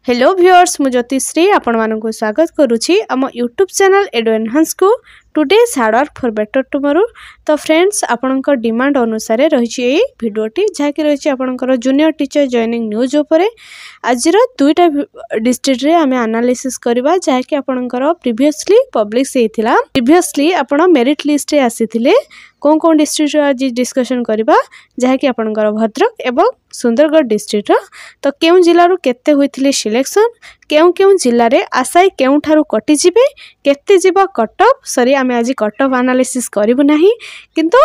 Hello viewers मु ज्योतिश्री आपण मानक स्वागत करुछि आम यूट्यूब चैनल एडु एनहांस को today's hard work for better tomorrow. तो फ्रेंड्स आपणकर डिमांड अनुसार रही भिडियोटी जहाँकि रही आपणकर जूनियर टीचर जॉइनिंग न्यूज उपरे आज दुईटा डिस्ट्रिक्ट रे आमे एनालिसिस करबा जहाँकि आपणकर प्रीवियसली पब्लिश हेतिला। प्रीवियसली आपण मेरिट लिस्ट रे आसीथिले कौन कौन डिस्ट्रिक्ट आज डिस्कशन करबा जहाँकि आपणकर भद्रक एवं सुंदरगढ़ डिस्ट्रिक्ट तो केउं जिल्ला रु केते होइथिले सिलेक्शन केउं केउं जिल्ला रे आशाई केउं ठारू कटि जिबे केते जिबा कट ऑफ सॉरी आमे आज कट ऑफ एनालिसिस करिबु नाही किंतु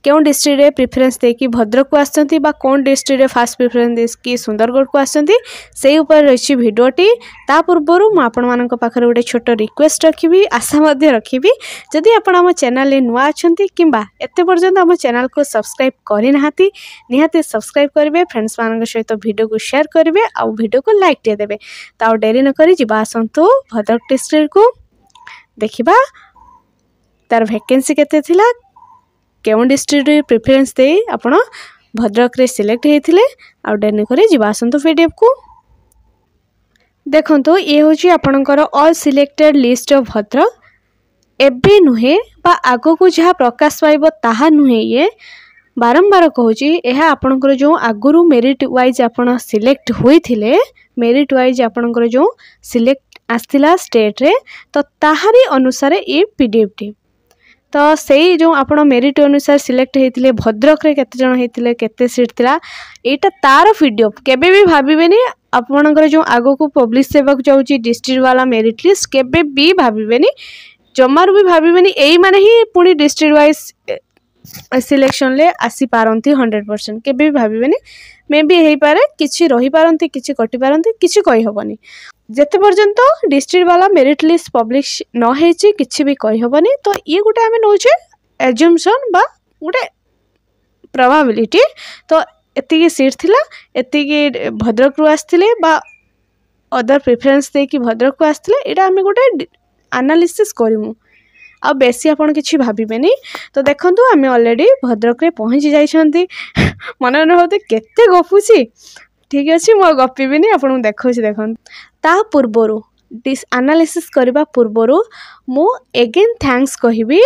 केउं डिस्ट्रिक्ट रे प्रेफरेंस देकी भद्रक को आछंती बा कोन डिस्ट्रिक्ट रे फास्ट प्रेफरेंस देकी सुंदरगढ़ को आछंती सेही ऊपर रही भिडियोटी। ता पूर्वरु म आपण मानक पाखरे गोटे छोट रिक्वेस्ट रखिबी आशा मध्ये रखिबी जदि आपण हम चैनल ले नुआ अछंती किंबा एते पर्यंत हम चैनल को सब्सक्राइब करि नाहाती निहाते सब्सक्राइब करिवे फ्रेंड्स मानक सहित वीडियो को शेयर करिवे आ वीडियो को लाइक दे देबे। ता डेरी न करी जिबा आसंतु भद्रक डिस्ट्रिक्ट को देखिबा तार वैकेंसी केते थिला केउं डिस्ट्रिक्ट रे प्रेफरेंस दे आपण भद्रक रे सिलेक्ट हेथिले आ डेरी करे जिबा आसंतु पीडीएफ को देखंतु ये होची आपणकर all selected list of Bhadrak एबे नुहे बा आगो को जहा प्रकाश पाइबो ताहा नुहे ये बारंबार कहूची यह आपणकर जो आगुरु मेरिट वाइज आपण सिलेक्ट होइथिले मेरिट वाइज आपणकर जो सिलेक्ट आस्थिला स्टेट रे तो ताहारी अनुसार ये पीडीएफ टी तो सेही जो आपण मेरिट अनुसार सिलेक्ट हेतिले भद्रक रे केते जण हेतिले केते सीट थिला एटा तार पीडीएफ केबे भी भाबिबेनी आपणकर जो आगो को पब्लिश सेवक जाउची डिस्ट्रिक्ट वाला मेरिट लिस्ट केबे भी भाबिबेनी जमार भी भाबिबेनी एई माने ही पुनी डिस्ट्रिक्ट वाइज सिलेक्शन ले आसी पारंती 100% केबे भी भाबिबेनी मे बी हेई पारे किछि रही पारंती किछि कटि पारंती किछि कहि हबनी जेते पर्यंत डिस्ट्रिक्ट वाला मेरिट लिस्ट पब्लिश न हेची किछि भी कहि हबनी। तो ये गुटे आमे नोचे एज्यूमशन बा गुटे प्रोबेबिलिटी तो एतिकी सीट थिला एतिकी भद्रक रु आस्थिले बा अदर प्रेफरेंस दे कि भद्रक को आस्थिले एटा आमे गुटे एनालिसिस करिमु आ बेसी आपण किछि भाबिबेनी। तो देखंतु आमे ऑलरेडी भद्रक रे पहुंची जाइछंती मन मन होते केते गपुची ठीक अछि मो गपिबिनी आपण देखौछि देखन ता पूर्वरु डिस एनालिसिस करबा पूर्वरु मो अगेन थैंक्स कहिबी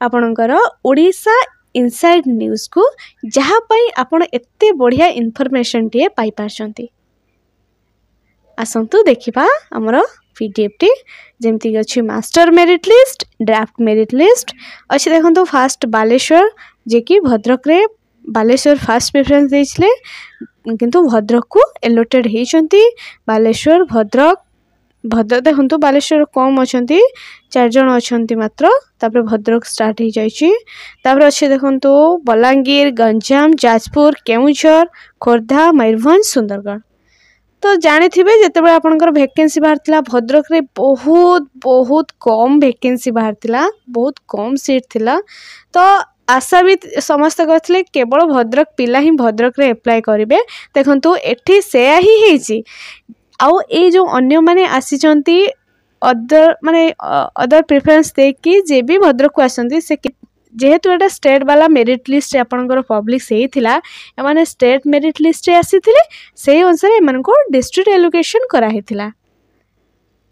आपणकर ओडिशा इनसाइड न्यूज को जहा पई आपण एते बढ़िया इन्फॉर्मेशन टिए पाई पाछंती। आसंतु देखिबा हमरो पीडीएफ टी जेमती अछि master merit list draft merit list अछि देखंतु फास्ट बालेश्वर जे कि भद्रक रे बालेश्वर फास्ट प्रेफरेंस देइछले किंतु भद्रक को एलोटेड हेचंती बालेश्वर भद्रक देखंतु बालेश्वर कम अछंती 4 जण अछंती मात्र तापर भद्रक स्टार्ट हे जाइछि तापर अछि देखंतु बलांगीर गंजाम जाजपुर केउंझर खोर्धा मयूरभंज सुंदरगढ़। तो जानी थिबे जेतेबे आपनकर वैकेंसी बाहर थिला भद्रक रे बहुत कम वैकेंसी बाहर थिला बहुत कम सीट थिला तो आशा भी समस्त करथिले केवल भद्रक पिला ही भद्रक रे अप्लाई करिवे देखंतु एठी सेया ही हेची आउ ए जो अन्य माने आसीचंती अदर माने अदर प्रेफरेंस दे कि जे भी भद्रक को आसंती से जेहेतु एटा स्टेट वाला मेरिट लिस्ट आपनकर पब्लिश हेथिला एमाने स्टेट मेरिट लिस्ट रे आसीथिले सेही अनुसार एमान को डिस्ट्रिक्ट एलोकेशन करा हेथिला।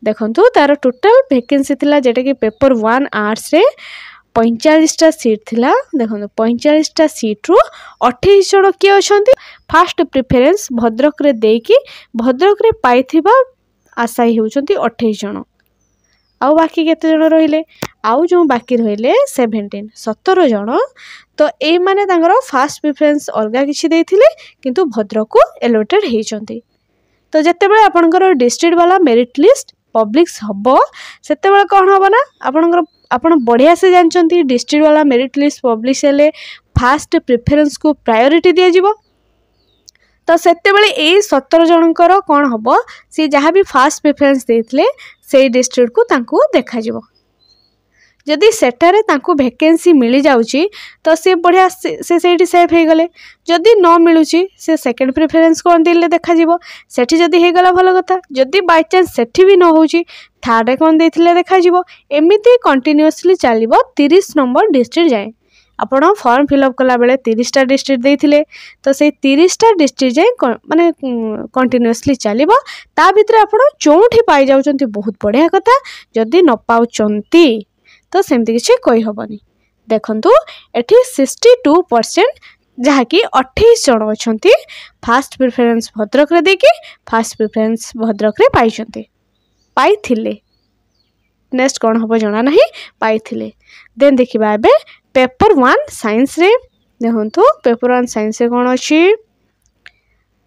देखंतु तार टोटल वैकेंसी थिला जेटा कि पेपर 1 आर्ट्स रे 45टा सीट थिला देखंतु 45टा सीट रु 28 जण के अछंती फास्ट प्रेफरेंस भद्रक रे देकी भद्रक रे पाइथिबा आशाई हेउचंती 28 जण आउ बाकी केते जण रहिले आउ जो बाकी रहिले 17 जण तो ए माने तांगर फास्ट प्रेफरेंस अलगा किछि देथिले किंतु भद्रक को एलोटेड हेचंती। तो जेतेबेले आपनकर डिस्ट्रिक्ट वाला मेरिट लिस्ट पब्लिश हबो सेतेबेले कोन हबो ना आपनकर आपण बढ़िया से जानचंती डिस्ट्रिक्ट वाला मेरिट लिस्ट पब्लिश हेले फास्ट प्रेफरेंस को प्रायोरिटी दिया जिवो तो सेते बेले ए 17 जनकर कोन हबो से जहाँ भी फास्ट प्रेफरेंस देथिले से डिस्ट्रिक्ट को तांको देखा जिवो जदि सेटारे तांको वैकेंसी मिली जाउची तो से बढ़िया से सेठी सेफ हे गले जदि न मिलुची से सेकंड प्रेफरेंस कोन दिले देखा जिवो सेठी जदि हे गला भलो कथा जदि बाय चांस सेठी भी न होउची थर्ड कोन देथिले देखा जिवो एमिति कंटीन्यूअसली चलिबो 30 नंबर डिस्ट्रिक्ट जाए आपण फॉर्म फिलअप कला बेले 30टा डिस्ट्रिक्ट देइथिले तो से 30टा डिस्ट्रिक्ट जाए माने कंटिन्यूअसली चलिबो ता भितर आपण चौठी पाई जाउचंती बहुत बढ़िया कथा जदि न पाउचंती तो सेमती किछि कहि हबनी देखंतु एठी 62% जहाँकि 28 जन अच्छा फास्ट प्रिफरेन्स भद्रक रे देकी फास्ट प्रिफरेन्स भद्रक रे पाइथिले नेक्स्ट कौन हम जना ना पाइथिले देन देखिबा एबे पेपर 1 साइंस रे देखंतु पेपर 1 साइंस रे कौन अछि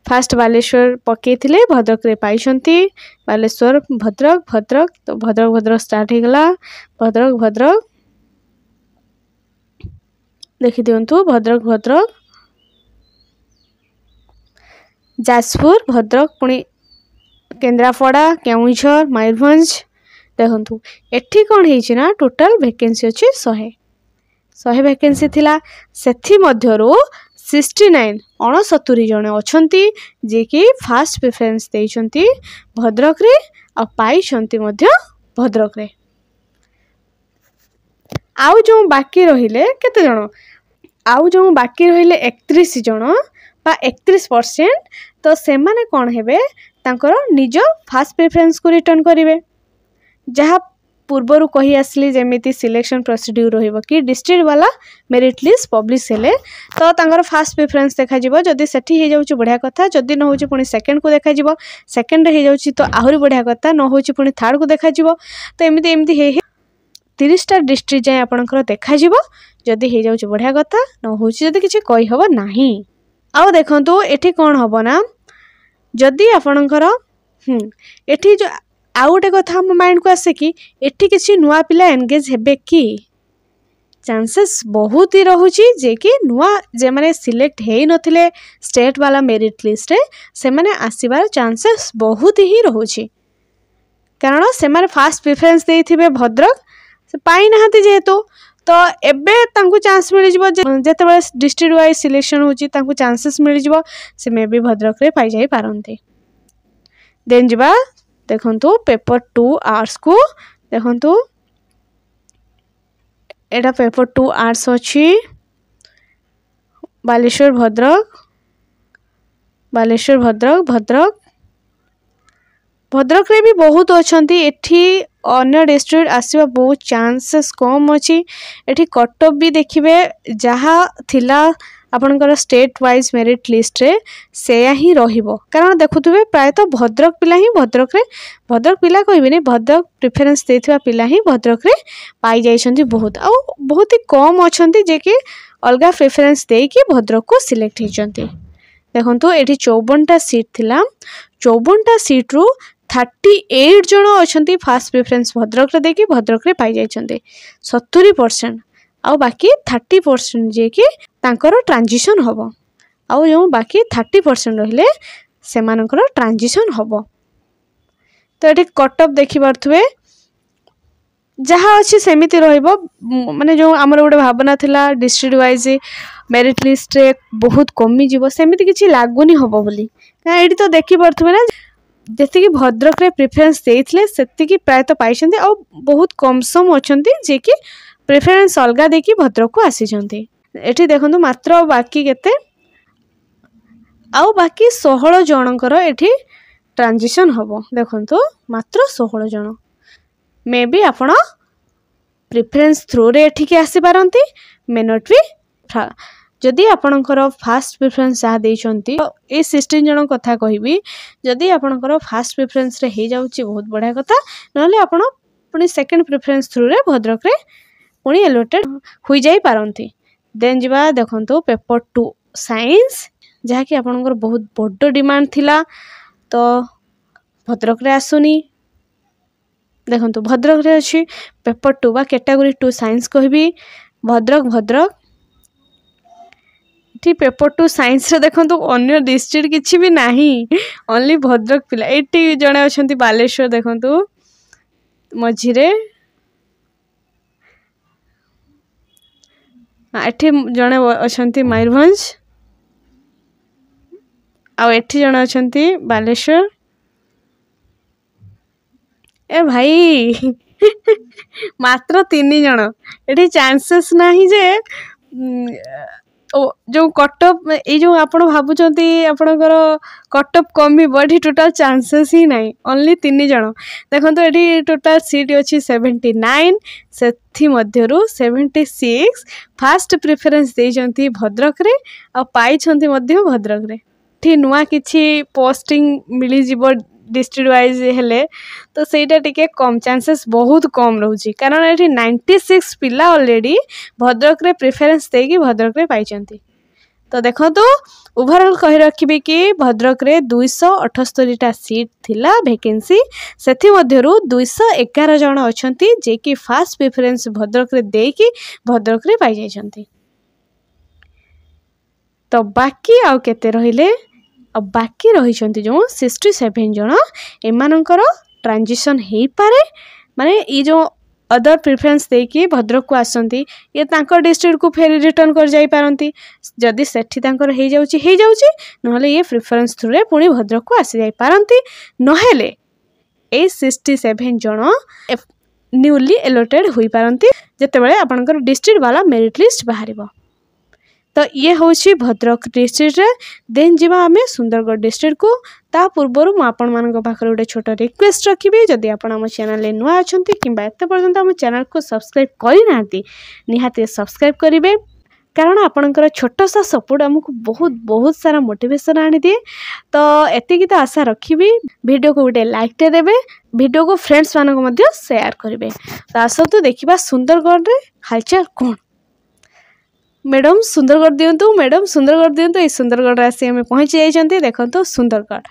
फास्ट बालेश्वर पकेइथिले भद्रक रे पाइछंती बालेश्वर भद्रक भद्रक तो भद्रक भद्रक स्टार्ट हो गला भद्रक भद्रक देखि दियंतु भद्रक भद्रक जाजपुर भद्रक पुणी केन्द्रापड़ा केउझर मयूरभंज देखंतु एठी कौन है ना टोटल वैकेंसी अच्छी 100 वैकेंसी थिला सेथि मध्यरो 69 69 जन अछंती जे कि फास्ट प्रेफरेंस देइछंती भद्रक रे आ पाइछंती मध्य भद्रक रे आउ जो बाकी रहिले केते जन आउ जो बाकी रहिले 31 जन बा 31% तो से माने कौन हेबे तांकर निज फास्ट प्रेफरेंस को रिटर्न करिवे जहाँ पूर्वर कही आसली जेमिति सिलेक्शन प्रोसीड्यूर रहिबो कि डिस्ट्रिक्ट वाला मेरिट लिस्ट पब्लिश हेले तो तांकर फास्ट प्रेफरेंस देखा जिवो जदि सेठी हे जाउची बढ़िया कथा जदि न होची पुनी सेकंड को देखा जिवो सेकंड रे हे जाउची तो आहुरी बढ़िया कथा न होची पुनी थर्ड को देखा जिवो तो एमिति एमिति हे 30टा डिस्ट्रिक्ट जाय आपनकर देखा जिवो जदि हे जाउची बढ़िया कथा न होची जदि किछि कहि हबो नाही आउ देखंतु एठी कोन हबो ना जदि आपणकर एठी जो आउ गोटे कथा हम माइंड को आसे कि एठी किसी नुआ पिला एंगेज हेबे कि चांसेस बहुत ही रहुची जे कि नुआ जे माने सिलेक्ट हेई नथिले स्टेट वाला मेरिट लिस्ट रे से माने आसीबार चांसेस बहुत ही रहुची कारण से माने फास्ट प्रेफरेंस देइथिबे भद्रक से पाई नाहती जेहेतु तो एबे तांकु चांस मिल जिवो जेते बेले डिस्ट्रिक्ट वाइज सिलेक्शन होची तांकु चांसेस मिल जिवो से मे बी भद्रक रे पाई जाई पारंती देन जिबा देखंतु पेपर 2 आर्ट्स को देखंतु एटा पेपर 2 आर्ट्स अछि बालेश्वर भद्रक भद्रक भद्रक रे भी बहुत अछंती एठी अन्य डिस्ट्रिक्ट आसीबा बहुत चांसेस कम अछि एठी कट ऑफ भी देखिबे जहा थिला आपनकर स्टेट वाइज मेरिट लिस्ट रे सेया ही रहिबो कारण देखुथबे प्राय तो भद्रक पिला ही भद्रक पिला कहबिनी भद्रक प्रेफरेंस देथिबा पिला ही भद्रक रे पाई जाइछंती बहुत ही कम अछंती जे कि अलगा प्रेफरेंस दे कि भद्रक को सिलेक्ट हिचंती देखंतु एठी 54टा सीट थिला 54टा सीट रु 38 जन अछंती फास्ट प्रेफरेंस भद्रक रे देखि भद्रक रे पाई जाइछंती 70% आउ बाकी 30% जे कि तांकर ट्रांजिशन हबो आउ जो बाकी 30% रहिले से मानकर ट्रांजिशन हबो तो एठी कट ऑफ देखि परथुवे जहाँ अच्छी सेमिति रहिबो माने जो हमर गोटे भावना थिला डिस्ट्रिक्ट वाइज मेरिट लिस्ट रे बहुत कमी जीवो सेमिति किछि लागुनी हबो बोली एठी तो देखि परथुवे ना जैसे कि भद्रक रे प्रेफरेंस देइथिले सेति कि प्राय तो पाइछंती आ बहुत कम सम अछंती जे कि प्रेफरेंस अलगा देखि भद्रक को आसी छंती एठी देखंतु मात्र बाकी केते आउ बाकी 16 जनकर एठी ट्रांजिशन हबो देखंतु मात्र 16 जन मे बी आपण प्रेफरेंस थ्रू रे एठी के आसी पारंती मे नॉट बी जदि आपणकर फास्ट प्रेफरेंस जहाँ देइछंती ए 16 जन कथा कहबी जदि आपणकर फास्ट प्रेफरेंस रे हे जाउची बहुत बढ़िया कथा नले आपण पुनी सेकंड प्रेफरेंस थ्रू रे भद्रक रे पुनी एलोटेड होई जाई पारंती देन जिबा देखंतु पेपर 2 साइंस जहाँ कि आपणकर बहुत बड़ डिमांड थिला तो भद्रक रे आसुनी देखंतु भद्रक रे अछि पेपर 2 बा कैटेगरी 2 साइंस कहबी भद्रक ठी पेपर 2 साइंस रे देखंतु अन्य डिस्ट्रिक्ट किछि भी नाही ओनली भद्रक पिला एटी जणे अछंती बालेश्वर देखंतु मझिरे एठी जणे अछंती मयूरभंज आ एठी जणे अछंती बालेश्वर ए भाई मात्र 3 जण एठी चांसेस नाही जे जो कटअप ये आपण भावुंट आपणकर कटअप कमिब ये टोटाल चांसेस ही नहीं ओनली 3 जन देखो ये टोटाल सीट अच्छी 79 से 76 फास्ट प्रेफरेंस देइछंती भद्रक रे आ पाइछंती मध्य भद्रक रे ठी नुआ किछि पोस्टिंग मिली जिवो डिस्ट्रिक्ट वाइज हेले तो सेटा टिके कम चांसेस बहुत कम रोची कारण ये 96 पिला ऑलरेडी भद्रक रे प्रेफरेंस देकी भद्रक रे पाइछंती तो देखो तो ओवरऑल कहि रखिबे कि भद्रक रे 278 टा सीट थिला वैकेंसी सेथि मध्यरु 211 जण अछंती जे कि फास्ट प्रेफरेंस भद्रक रे देकी भद्रक रे पाइ जाइछंती तो बाकी आउ केते रहिले अब बाकी रही जो 67 जन एमानकर ट्रांजिशन हो पारे माने ये जो अदर प्रिफरेंस देकी भद्रक को आसंती ये तांकर डिस्ट्रिक्ट को फेरी रिटर्न कर जाई पारंती जदि सेठी तांकर हे जाउची नहले ये प्रिफरेंस थ्रू रे पुणी भद्रक को आसी जाई पारंती नहेले ए 67 जन न्यूली एलोटेड होई पारंती जेतेबेले आपनकर डिस्ट्रिक्ट वाला मेरिट लिस्ट बाहरिबो तो ये हूँ भद्रक डिस्ट्रिक्ट रे देन जीवा आम सुंदरगढ़ डिस्ट्रिक्ट को ता पूर्वर मुझे पाखे गोटे छोट रिक्वेस्ट रखी जदि आप चैनल नुआ अच्छा कि एत पर्यंत आम चैनल को सब्सक्राइब करना निहाती सब्सक्राइब करेंगे कारण आपणकर छोट सा सपोर्ट आमको बहुत बहुत सारा मोटिवेशन आनी दिए तो एतिकी तो आशा रखी वीडियो को गोटे लाइक देवे वीडियो को फ्रेंड्स मानक शेयर करेंगे तो आसतु देखा सुंदरगढ़ रे हालचाल कौन मैडम सुंदरगढ़ दिंतु ये सुंदरगढ़ आसी आम पहुँची जाइए देखो सुंदरगढ़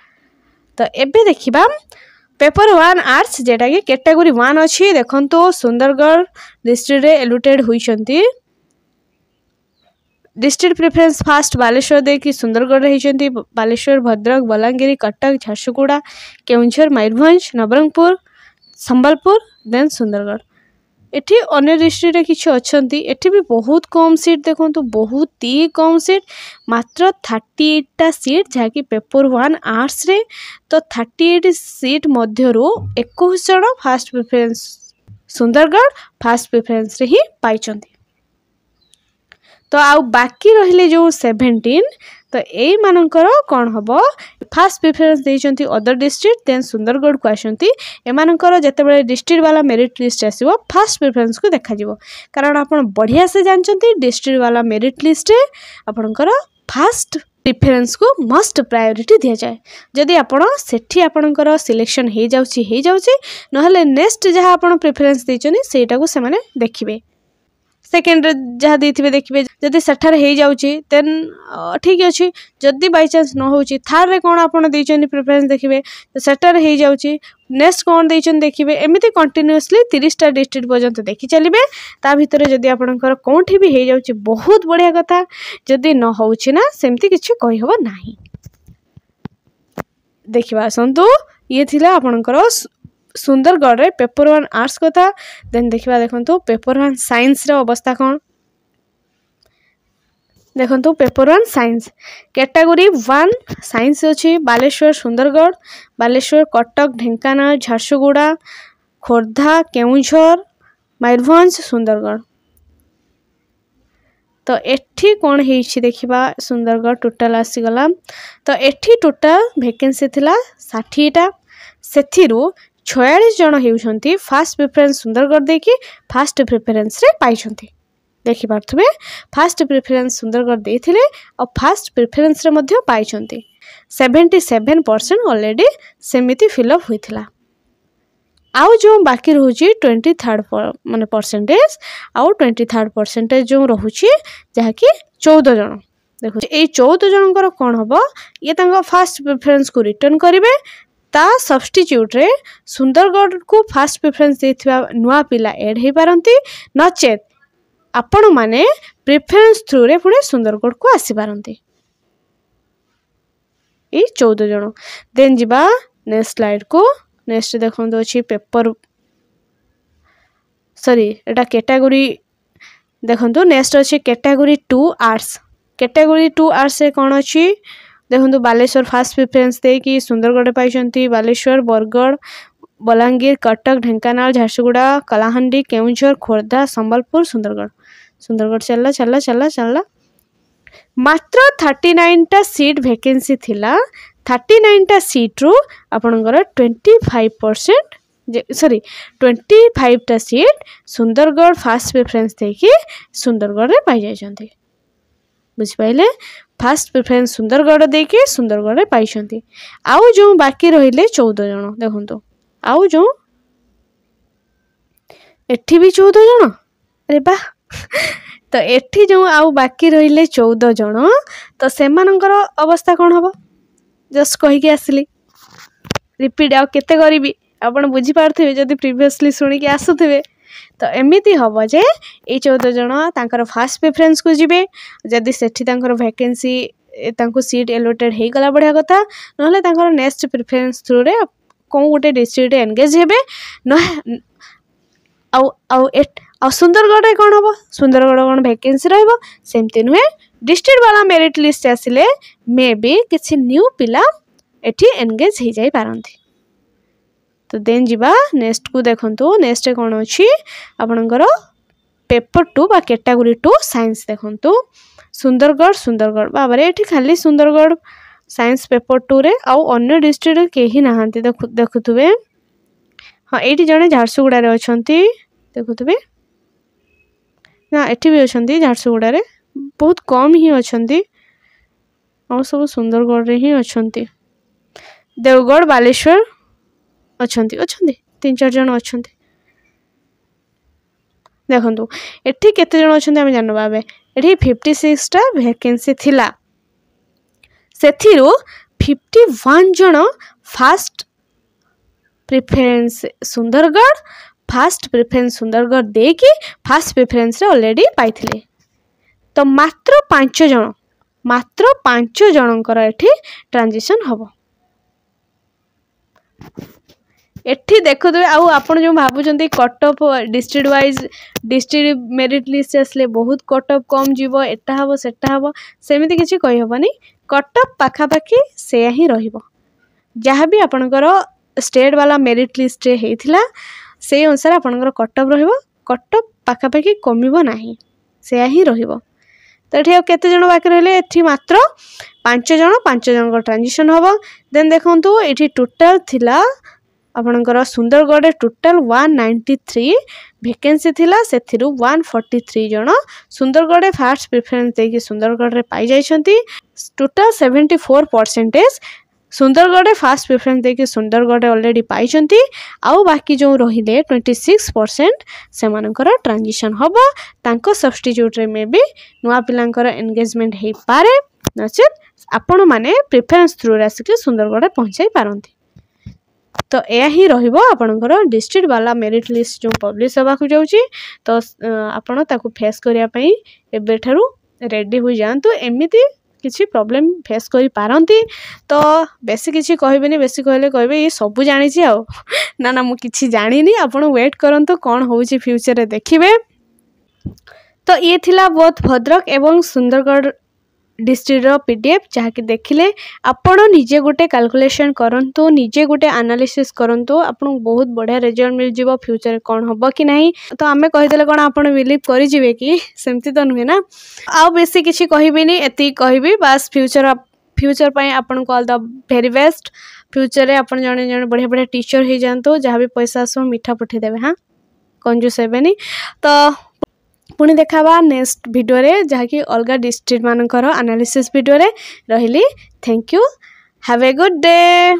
तो एबे देखिबा पेपर 1 आर्ट्स जेटा कि कैटेगरी 1 अच्छी देखो सुंदरगढ़ डिस्ट्रिक्ट रे एलुटेड होइछंती डिस्ट्रिक्ट प्रेफरेंस फास्ट बालेश्वर देखी सुंदरगढ़ रही बालेश्वर भद्रक बलांगीर कटक झारसुगुड़ा केउंझर मयूरभंज नवरंगपुर संबलपुर देन सुंदरगढ़ एठी अन्य डिस्ट्रिक्ट रे किछि अछंती एठी भी बहुत कम सीट देखंतु बहुत ही कम सीट मात्र 38 टा सीट जहा कि पेपर 1 आर्ट्स रे तो 38 सीट मध्यरु 21 जण fast preference Sundargarh first preference रे ही पाइछंती तो आउ बाकी रहिले जो 17 तो एई मानकर कौन हम फास्ट प्रेफरेंस देइछंती अदर डिस्ट्रिक्ट देन सुंदरगढ़ को आसंती एमानकर जेतेबेले डिस्ट्रिक्ट वाला मेरिट लिस्ट आसीबो फास्ट प्रेफरेंस को देखा जिवो कारण आपण बढ़िया से जानचंती डिस्ट्रिक्ट वाला मेरिट लिस्ट रे आपणकर फास्ट प्रेफरेंस को मस्ट प्रायोरिटी दिया जाए जदि आपण सेठी आपणकर सिलेक्शन हो जाउची नहले नेक्स्ट जहाँ आपण प्रेफरेंस देइछनी सेटा को से माने देखिबे सेकेंड जहाँ देथिबे देखिबे जदि सेठार हो जाउची देन ठीक अछि जदि बाय चांस न होउची थार रे कोन आपण देइछनी प्रेफरेंस देखिबे तो सेठार हो जाउची नेक्स्ट कोन देइछन देखिबे एमिति कंटिन्यूअसली 30 टा डिस्ट्रिक्ट पर्यंत देखि चलिबे ता भितर जदि आपणकर कोठी भी हो जाउची बहुत बढ़िया कथा जदि न होउची ना सेमति किछि कहि होबा नाही देखिबा आसंतु ये थिला आपणकर सुंदरगढ़ रे पेपर 1 आर्ट्स कथा देन देखिबा देखंतु पेपर 1 साइंस रे अवस्था कोन देखंतु पेपर 1 साइंस कैटेगरी 1 साइंस अछि बालेश्वर सुंदरगढ़ बालेश्वर कटक ढेंकानाल झारसुगुड़ा खोर्धा केउंझर मयूरभंज सुंदरगढ़ तो एठी कौन है देखिबा सुंदरगढ़ टोटाल आसी गला तो एठी टोटाल वैकेंसी थिला 60 टा सेथिरु 46 जन होउछंती फास्ट प्रेफरेंस सुंदरगढ़ देखि फास्ट प्रेफरेंस रे पाइछंती देखि पारथबे फास्ट प्रेफरेंस सुंदरगढ़ देथिले और फास्ट प्रेफरेंस रे मध्ये पाइछंती 77% ऑलरेडी सेमिति फिल अप होइथिला आउ जो बाकी रहुची 23rd माने परसेंटेज आउ 23rd परसेंटेज जो रहुची जहा कि 14 जन देखो ए 14 जनकर कोन हबो ये तांगा फास्ट प्रेफरेंस को रिटर्न करिवे ता सब्स्टिट्यूट रे सुंदरगढ़ को फास्ट प्रेफरेंस देथिबा नुआ पिला ऐड हे पारंती नचेत आपण माने प्रेफरेंस थ्रू रे पुणे सुंदरगढ़ को आसी पारंती ए 14 जन देन जिबा नेक्स्ट स्लाइड को नेक्स्ट देखंतो अछि पेपर सॉरी एटा कैटेगरी देखंतो नेक्स्ट अछि कैटेगरी 2 आर्ट्स कैटेगरी 2 आर्ट्स रे कोन अछि देखो बालेश्वर फास्ट प्रेफरेंस दे कि सुंदरगढ़ पाई बालेश्वर बरगढ़ बलांगीर कटक ढेंकानाल झारसुगुड़ा कलाहांडी केउंझर खोर्धा संबलपुर सुंदरगढ़ सुंदरगढ़ चलला चलला चलला चलला मात्र 39टा सीट वैकेंसी थिला 39टा सीट रु आपणकर 25% सॉरी 25टा सीट सुंदरगढ़ फास्ट प्रेफरेंस देखि सुंदरगढ़ रे पाई जाइछन्ती बुझ पाइले फास्ट प्रेफरेंस सुंदरगढ़ देके सुंदरगढ़ रे पाइछन्ती आउ जो बाकी रहिले 14 जण देखंतो आउ जो एठी भी 14 जण अरे बा तो एठी जो आउ बाकी रहिले 14 जण तो सेमानकर अवस्था कोन हबो जस्ट कहि के आसली रिपीट आ केते करिवि आपण बुझी पारथिबे जदि प्रीवियसली सुनी के आसुथिबे तो एमिति हबो जे ए 14 जण तांकर फास्ट प्रेफरेंस को जिबे जदि सेठी तांकर वैकेंसी तांको सीट एलोटेड हे गला बढ़िया कथा नहले तांकर नेक्स्ट प्रेफरेंस थ्रू रे को गोटे डिस्ट्रिक्ट एंगेज हेबे न आ सुंदरगढ़ रे कोन हबो सुंदरगढ़ कोन वैकेंसी रहबो सेमति नुहे डिस्ट्रिक्ट वाला मेरिट लिस्ट आसिले मे बी किछि न्यू पिला एठी एंगेज हे जाई पारंती तो देन जीवा नेक्स्ट को देखंतु नेक्स्ट कोन अछि आपनकर पेपर 2 बा कैटेगरी 2 साइंस देखंतु सुंदरगढ़ बाबरे एठी खाली सुंदरगढ़ साइंस पेपर 2 रे आ अन्य डिस्ट्रिक्ट केही नाहंती देखुथुबे हां एठी जने झारसुगुडा रे अछंती देखुथुबे ना एठी भी अछंती झारसुगुडा रे बहुत कम ही अछंती और सब सुंदरगढ़ रे ही अछंती देवगढ़ बालेश्वर अछंती 3-4 जन अछंती देखंतु एठी केते जन अछंती हम जानबा बे एठी 56 टा वैकेंसी थिला सेथिरो 51 जन first preference Sundargarh first preference Sundargarh देकी फास्ट प्रेफरेंस रे ऑलरेडी पाइथिले तो मात्र 5 जनकर एठी ट्रांजिशन हबो एठी देखुथबे आउ आपण जो भाबुचंती cut off district wise district merit list आसले बहुत कट ऑफ कम जीवो एटा हबो सेटा हबो सेमिति किछि कहि हबनी कट ऑफ पाखा पाखी से ही रहिबो जहाँ भी आपणकर स्टेट वाला मेरिट लिस्ट रे हेइथिला से अनुसार आपणकर कट ऑफ रहिबो कट ऑफ पाखा पाखी कमिबो नाही से ही रहिबो तो एठी केते जण बाकी रहले एठी मात्र 5 जण को ट्रांजिशन हबो देन देखंतु एठी टोटल थिला आपणकर सुंदरगढ़ रे टोटल 193 वैकेंसी थिला सेथिरु 143 जण सुंदरगढ़ रे फास्ट प्रेफरेंस देकी सुंदरगढ़ रे पाई जाइछंती टोटल 74% सुंदरगढ़ रे फास्ट प्रेफरेंस देकी सुंदरगढ़ रे ऑलरेडी पाइछंती आउ बाकी जो रहिले 26% सेमानकर ट्रांजिशन हबो तांको सब्स्टिट्यूट रे मे बी नुवा पिलांकर एंगेजमेंट हे पारे नचेत आपण माने प्रेफरेंस थ्रू रे आसी सुंदरगढ़ रे पहुंचाई पारंती तो यह ही रहिबो आपणकर डिस्ट्रिक्ट वाला मेरिट लिस्ट जो पब्लिश होबा को जाउची तो आपण ताको फेस करिया पई एबेठारु रेडी हो जांतु एमिति किसी प्रॉब्लम फेस करी पारंती तो बेसी किसी कहबेनी बेसी कहले कहबे ये सब जानि छी आ ना ना मु किछि जानिनी आपण वेट करंतु कोन होउची फ्यूचर रे देखिबे तो ये थिला बहुत भद्रक एवं सुंदरगढ़ डिस्ट्रिक्ट रो पीडीएफ जहाँ कि देखिले आपण निजे गोटे कैलकुलेशन करंतु निजे गोटे एनालिसिस करंतु आपन बहुत बढ़िया रिजल्ट मिल जिवो फ्यूचर कोन हबो कि नहीं तो आमे कहि देले कोन आपण बिलीव करि जिवे कि सेमति तो नुहे ना आ बेसी किछि कहिबिनी एति कहिबी बस फ्यूचर पई आपण को all the very best future रे आपण जने जने बढ़िया बढ़िया टीचर हे जानतो जहाँ भी पैसा आसो मीठा पठे देबे हां कंजूस हेबेनी तो पुणी देखाबा नेक्स्ट वीडियो रे जहाँ कि अलगा डिस्ट्रिक्ट मानकर एनालिसिस वीडियो रे रहिली thank you have a good day.